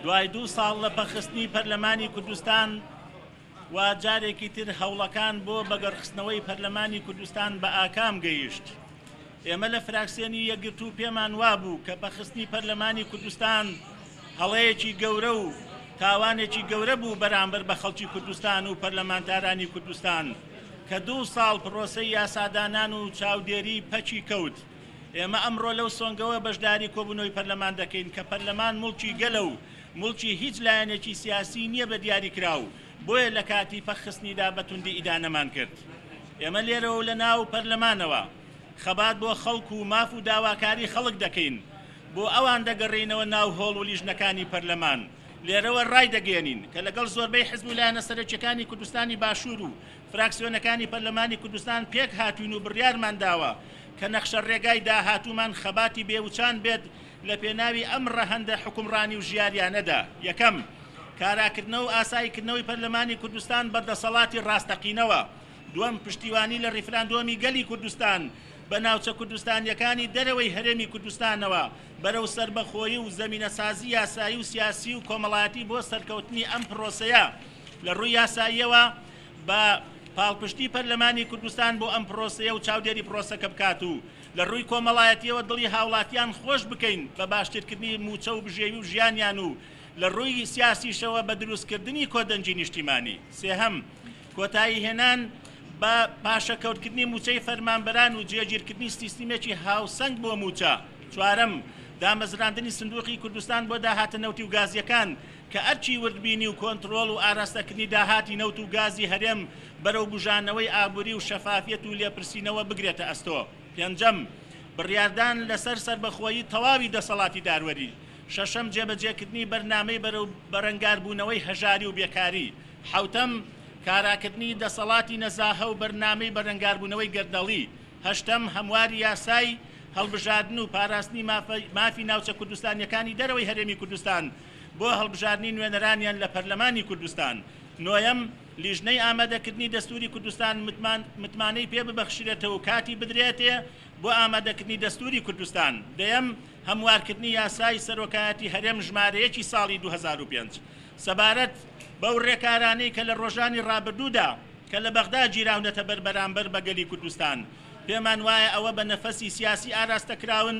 دوای 2 ساڵ لە پەخستنی پەرلەمانی کوردستان و جارێکی تر هەوڵەکان بۆ بەگەڕخستنەوەی پەرلەمانی کوردستان بە ئاکام گەیشت. ئێمە لە فراکسیۆنی یەکگرتوو پێمان وابوو کە پەخستنی پەرلەمانی کوردستان هەڵەیەکی گەورە و تاوانێکی گەورە بوو بەرامبەر بە خەڵکی کوردستان و پەرلەمانتارانی کوردستان کە 2 ساڵ پرۆسەی یاسادانان و چاودێری پەچی کەوت. ئێمە ئەمڕۆ لەو سۆنگەوە بەشداری کۆبوونەوەی پەرلەمان دەکەین کە پەرلەمان مڵکی گەلە و مڵکی هیچ لایەنێکی سیاسی نییە بە دیاری کراو، بۆیە لە کاتی پەخستنیدا بەتوندی ئیدانەمان کرد. ئێمە لێرەوە لە ناو پەرلەمانەوە خەبات بۆ خەڵک و ماف و داواکاری خەڵک دەکەین، بۆ ئەوان دەگەڕێنەوە ناو هۆڵ و لیژنەکانی پەرلەمان. لێرەوە ڕای دەگەێنین کە لەگەڵ زۆربەی حزب و لایەنە سەرۆکیەکانی کوردستانی باشوور و فراکسیۆنەکانی پەرلەمانی کوردستان پێک هاتوین و بڕیارمان داوە کە نەخشە ڕێگای داهاتوومان خەباتی بێوچان بێت لە پێناوی ئەم ڕەهەندە حکومڕانی و ژیاریانەدا. یەکەم، کاراکردنەوە و ئاساییکردنەوەی پەرلەمانی کوردستان بەردەسەڵاتی ڕاستەقینەوە. دووەم، پشتیوانی لە ڕیفراندۆمی گەلی کوردستان بە ناوچە کوردستانیەکانی دەرەوەی هەرێمی کوردستانەوە بەرەو سەربەخۆیی و زەمینەسازی یاسایی و سیاسی و کۆمەڵایەتی بۆ سەرکەوتنی ئەم پرۆسەیە لە ڕووی یاساییەوە بە پاڵپشتی پەرلەمانی کوردستان بۆ ئەم پرۆسەیە و چاودێری پرۆسەکە بکات و لە ڕووی کۆمەڵایەتیەوە دڵی هاوڵاتیان خۆش بکەین بە باشترکردنی موچە و بژێوی و ژیانیان و لە ڕووی سیاسیشەوە بە دروستکردنی کۆدەنجی نیشتیمانی. سێهەم، کۆتایی هێنان بە پاشەکەوتکردنی موچەی فەرمانبەران و جێگیرکردنی سیستیمێکی هاوسەنگ بۆ موچە. چوارەم، دامەزراندنی سندوقی کوردستان بۆ داهاتە نەوتی و گازیەکان کە ئەرچی وردبینی و کۆنتڕۆڵ و ئاراستەکردنی داهاتی نەوت و گازی هەرێم بەرەو بژانەوەی ئابووری و شەفافیەت و لێپرسینەوە بگرێتە ئەستۆ. پێنجەم، بڕیاردان لەسەر سەربەخۆیی تەواوی دەسەڵاتی داروەری. شەشەم، جێبەجێکردنی بەرنامەی بەرەو بەرەنگاربوونەوەی هەژاری و بێکاری. حوتەم، کاراکردنی دەسەڵاتی نەزاهە و بەرنامەی بەرەنگاربوونەوەی گەردەڵی. هەشتەم، هەمواری یاسای هەڵبژاردن و پاراستنی مافی ناوچە کوردستانیەکانی دەرەوەی هەرێمی کوردستان بۆ هەڵبژاردننی نوێنەرانیان لە پەرلەمانی کوردستان. نۆیەم، لیژنەی ئامادەکردنی دەستوری کوردستان متمانەی پێ ببەخشرێتەوە کاتی بدرێتێ بۆ ئامادەکردنی دەستوری کوردستان. دەیەم، هەموارکردنی یاسای سەرۆکایەتی هەرێم ژمارەیەکی ساڵی 2005 سەبارەت بەو ڕێکارانەی کە لە ڕۆژانی ڕابردوودا کە لە بەغدا گیراونەتە بەرامبەر بە گەلی کوردستان. پێمان وایە ئەوە بە نەفەسی سیاسی ئاراستەکراون